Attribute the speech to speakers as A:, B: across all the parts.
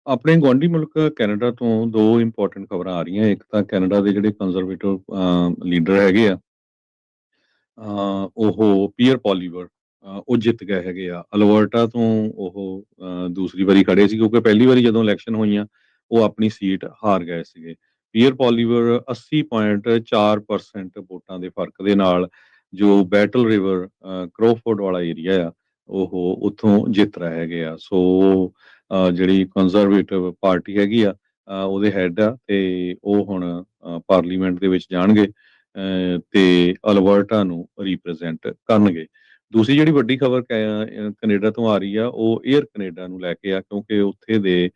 A: ਆਪਣੇ ਗੁਆਂਢੀ ਮੁਲਕ ਕੈਨੇਡਾ ਤੋਂ 2 ਇੰਪੋਰਟੈਂਟ ਖਬਰਾਂ ਆ ਰਹੀਆਂ। ਇੱਕ ਤਾਂ ਕੈਨੇਡਾ ਦੇ ਜਿਹੜੇ ਕੰਜ਼ਰਵੇਟਿਵ ਲੀਡਰ ਹੈਗੇ ਆ, ਉਹ ਪੀਅਰ ਪੋਲੀਵਰ ਉਹ ਜਿੱਤ ਗਏ ਹੈਗੇ ਆ। ਅਲਬਰਟਾ ਤੋਂ ਉਹ ਦੂਸਰੀ ਵਾਰੀ ਖੜੇ ਸੀ ਕਿਉਂਕਿ ਪਹਿਲੀ ਵਾਰੀ ਜਦੋਂ ਇਲੈਕਸ਼ਨ ਹੋਈਆਂ, ਉਹ ਆਪਣੀ ਸੀਟ ਹਾਰ ਗਏ ਸੀਗੇ। ਪੀਅਰ ਪੋਲੀਵਰ 80.4% ਵੋਟਾਂ ਦੇ ਫਰਕ ਦੇ ਨਾਲ ਜੋ ਬੈਟਲ ਰਿਵਰ ਕਰੋਫੋਰਡ ਵਾਲਾ ਏਰੀਆ ਆ, ਉਹ ਉੱਥੋਂ ਜਿੱਤ ਰਹੇ ਹੈਗੇ ਆ। ਸੋ ਜਿਹੜੀ ਕੰਜ਼ਰਵੇਟਿਵ ਪਾਰਟੀ ਹੈਗੀ ਆ, ਉਹਦੇ ਹੈੱਡ ਆ ਤੇ ਉਹ ਹੁਣ ਪਾਰਲੀਮੈਂਟ ਦੇ ਵਿੱਚ ਜਾਣਗੇ ਤੇ ਅਲਬਰਟਾ ਨੂੰ ਰਿਪਰੈਜ਼ੈਂਟ ਕਰਨਗੇ। ਦੂਸਰੀ ਜਿਹੜੀ ਵੱਡੀ ਖਬਰ ਕੈਨੇਡਾ ਤੋਂ ਆ ਰਹੀ ਆ, ਉਹ ਏਅਰ ਕੈਨੇਡਾ ਨੂੰ ਲੈ ਕੇ ਆ ਕਿਉਂਕਿ ਉੱਥੇ ਦੇ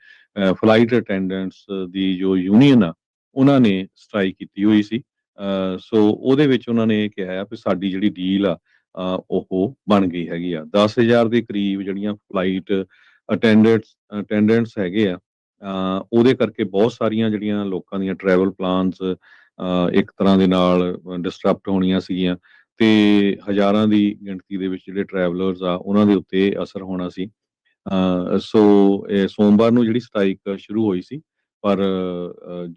A: ਫਲਾਈਟ ਅਟੈਂਡੈਂਟਸ ਦੀ ਜੋ ਯੂਨੀਅਨ ਆ, ਉਹਨਾਂ ਨੇ ਸਟ੍ਰਾਈਕ ਕੀਤੀ ਹੋਈ ਸੀ। ਸੋ ਉਹਦੇ ਵਿੱਚ ਉਹਨਾਂ ਨੇ ਇਹ ਕਿਹਾ ਆ ਵੀ ਸਾਡੀ ਜਿਹੜੀ ਡੀਲ ਆ, ਉਹ ਬਣ ਗਈ ਹੈਗੀ ਆ। 10,000 ਦੇ ਕਰੀਬ ਜਿਹੜੀਆਂ ਫਲਾਈਟ ਅਟੈਂਡੈਂਟਸ ਹੈਗੇ ਆ, ਉਹਦੇ ਕਰਕੇ ਬਹੁਤ ਸਾਰੀਆਂ ਜਿਹੜੀਆਂ ਲੋਕਾਂ ਦੀਆਂ ਟਰੈਵਲ ਪਲਾਨਸ ਇੱਕ ਤਰ੍ਹਾਂ ਦੇ ਨਾਲ ਡਿਸਟਰਪਟ ਹੋਣੀਆਂ ਸੀਗੀਆਂ ਤੇ ਹਜ਼ਾਰਾਂ ਦੀ ਗਿਣਤੀ ਦੇ ਵਿੱਚ ਜਿਹੜੇ ਟਰੈਵਲਰਸ ਆ, ਉਹਨਾਂ ਦੇ ਉੱਤੇ ਅਸਰ ਹੋਣਾ ਸੀ। ਸੋ ਇਹ ਸੋਮਵਾਰ ਨੂੰ ਜਿਹੜੀ ਸਟ੍ਰਾਈਕ ਸ਼ੁਰੂ ਹੋਈ ਸੀ, ਪਰ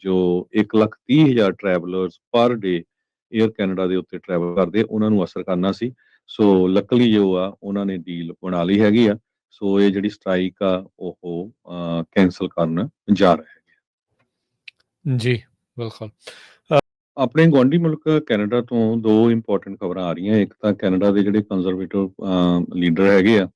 A: ਜੋ 1,30,000 ਟਰੈਵਲਰਸ ਪਰ ਡੇ ਏਅਰ ਕੈਨੇਡਾ ਦੇ ਉੱਤੇ ਟਰੈਵਲ ਕਰਦੇ, ਉਹਨਾਂ ਨੂੰ ਅਸਰ ਕਰਨਾ ਸੀ। ਸੋ ਲੱਕਲੀ ਜੋ ਆ, ਉਹਨਾਂ ਨੇ ਡੀਲ ਬਣਾ ਲਈ ਹੈਗੀ ਆ। ਸੋ ਇਹ ਜਿਹੜੀ ਸਟ੍ਰਾਈਕ ਆ, ਉਹ ਕੈਂਸਲ ਕਰਨ ਜਾ ਰਹੇ ਹੈਗੇ।
B: ਜੀ, ਬਿਲਕੁਲ।
A: ਆਪਣੇ ਗੁਆਂਢੀ ਮੁਲਕ ਕੈਨੇਡਾ ਤੋਂ 2 ਇੰਪੋਰਟੈਂਟ ਖਬਰਾਂ ਆ ਰਹੀਆਂ। ਇੱਕ ਤਾਂ ਕੈਨੇਡਾ ਦੇ ਜਿਹੜੇ ਕੰਜ਼ਰਵੇਟਿਵ ਲੀਡਰ ਹੈਗੇ ਆ,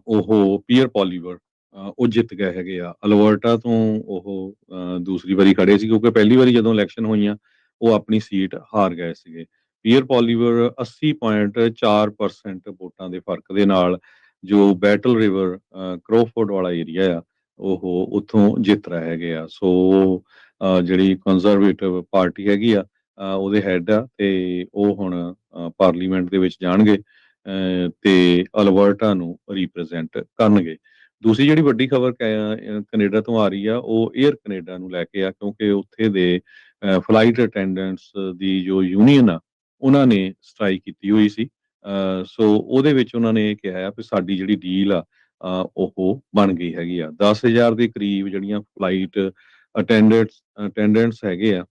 A: ਉਹ ਪੀਅਰ ਪੋਲੀਵਰ ਉਹ ਜਿੱਤ ਗਏ ਹੈਗੇ ਆ। ਅਲਬਰਟਾ ਤੋਂ ਉਹ ਦੂਸਰੀ ਵਾਰੀ ਖੜੇ ਸੀ ਕਿਉਂਕਿ ਪਹਿਲੀ ਵਾਰੀ ਜਦੋਂ ਇਲੈਕਸ਼ਨ ਹੋਈਆਂ, ਉਹ ਆਪਣੀ ਸੀਟ ਹਾਰ ਗਏ ਸੀਗੇ। ਪੀਅਰ ਪੋਲੀਵਰ 80.4% ਵੋਟਾਂ ਦੇ ਫਰਕ ਦੇ ਨਾਲ ਜੋ ਬੈਟਲ ਰਿਵਰ ਕਰੋਫੋਰਡ ਵਾਲਾ ਏਰੀਆ ਆ, ਉਹ ਉੱਥੋਂ ਜਿੱਤ ਰਹੇ ਹੈਗੇ ਆ। ਸੋ ਜਿਹੜੀ ਕੰਜ਼ਰਵੇਟਿਵ ਪਾਰਟੀ ਹੈਗੀ ਆ, ਉਹਦੇ ਹੈੱਡ ਆ ਤੇ ਉਹ ਹੁਣ ਪਾਰਲੀਮੈਂਟ ਦੇ ਵਿੱਚ ਜਾਣਗੇ ਤੇ ਅਲਬਰਟਾ ਨੂੰ ਰਿਪਰੈਜ਼ੈਂਟ ਕਰਨਗੇ। ਦੂਸਰੀ ਜਿਹੜੀ ਵੱਡੀ ਖਬਰ ਕੈਨੇਡਾ ਤੋਂ ਆ ਰਹੀ ਆ, ਉਹ ਏਅਰ ਕੈਨੇਡਾ ਨੂੰ ਲੈ ਕੇ ਆ ਕਿਉਂਕਿ ਉੱਥੇ ਦੇ ਫਲਾਈਟ ਅਟੈਂਡੈਂਟਸ ਦੀ ਜੋ ਯੂਨੀਅਨ ਆ, ਉਹਨਾਂ ਨੇ ਸਟ੍ਰਾਈਕ ਕੀਤੀ ਹੋਈ ਸੀ। ਸੋ ਉਹਦੇ ਵਿੱਚ ਉਹਨਾਂ ਨੇ ਇਹ ਕਿਹਾ ਵੀ ਸਾਡੀ ਜਿਹੜੀ ਡੀਲ ਆ, ਉਹ ਬਣ ਗਈ ਹੈਗੀ ਆ। 10,000 ਦੇ ਕਰੀਬ ਜਿਹੜੀਆਂ ਫਲਾਈਟ ਅਟੈਂਡੈਂਟਸ ਹੈਗੇ ਆ,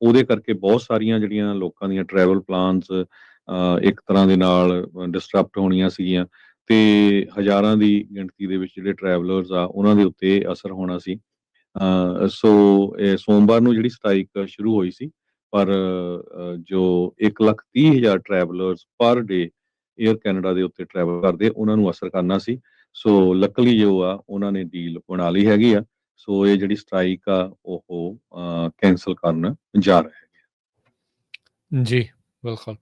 A: ਉਹਦੇ ਕਰਕੇ ਬਹੁਤ ਸਾਰੀਆਂ ਜਿਹੜੀਆਂ ਲੋਕਾਂ ਦੀਆਂ ਟਰੈਵਲ ਪਲਾਨਸ ਇੱਕ ਤਰ੍ਹਾਂ ਦੇ ਨਾਲ ਡਿਸਟਰਪਟ ਹੋਣੀਆਂ ਸੀਗੀਆਂ ਤੇ ਹਜ਼ਾਰਾਂ ਦੀ ਗਿਣਤੀ ਦੇ ਵਿੱਚ ਜਿਹੜੇ ਟਰੈਵਲਰਸ ਆ, ਉਹਨਾਂ ਦੇ ਉੱਤੇ ਅਸਰ ਹੋਣਾ ਸੀ। ਸੋ ਇਹ ਸੋਮਵਾਰ ਨੂੰ ਜਿਹੜੀ ਸਟ੍ਰਾਈਕ ਸ਼ੁਰੂ ਹੋਈ ਸੀ, ਪਰ ਜੋ 1,30,000 ਟਰੈਵਲਰਸ ਪਰ ਡੇ ਏਅਰ ਕੈਨੇਡਾ ਦੇ ਉੱਤੇ ਟਰੈਵਲ ਕਰਦੇ, ਉਹਨਾਂ ਨੂੰ ਅਸਰ ਕਰਨਾ ਸੀ। ਸੋ ਲੱਕਲੀ ਜੋ ਆ, ਉਹਨਾਂ ਨੇ ਡੀਲ ਬਣਾ ਲਈ ਹੈਗੀ ਆ। ਸੋ ਇਹ ਜਿਹੜੀ ਸਟ੍ਰਾਈਕ ਆ, ਉਹ ਕੈਂਸਲ ਕਰਨ ਜਾ ਰਹੇ ਹੈਗੇ।
B: ਜੀ, ਬਿਲਕੁਲ।